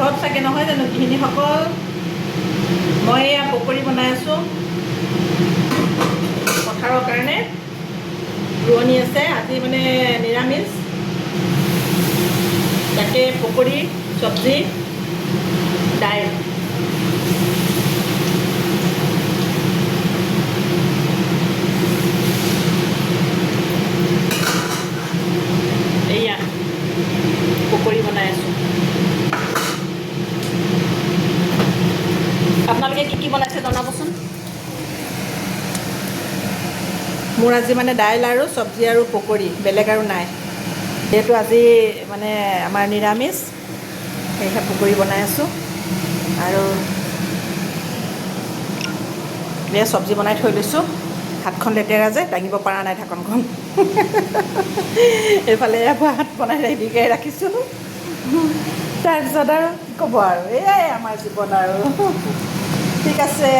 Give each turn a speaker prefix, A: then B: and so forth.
A: ঘৰত চাগে নহয় জানো গৃহিণীসকল? মই এয়া পকৰি বনাই আছোঁ পথাৰৰ কাৰণে। ৰোৱনী আছে আজি, মানে নিৰামিষ। তাকে পকৰি, চব্জি, দাইল। এয়া পকৰি বনাই আছোঁ। আপোনালোকে কি বনাইছে জনাবচোন। মোৰ আজি মানে দাইল আৰু চব্জি আৰু পকৰি, বেলেগ আৰু নাই। যিহেতু আজি মানে আমাৰ নিৰামিষ, সেয়েহে পকৰি বনাই আছোঁ। আৰু এয়া চব্জি বনাই থৈ লৈছোঁ। হাতখন লেতেৰা যে, দাঙিব পৰা নাই ঢাকনখন। এইফালে ভাত বনাই ৰেডিকৈ ৰাখিছোঁ। তাৰপিছত আৰু কি ক'ব আৰু, এয়াই আমাৰ জীৱন আৰু। ঠিক আছে।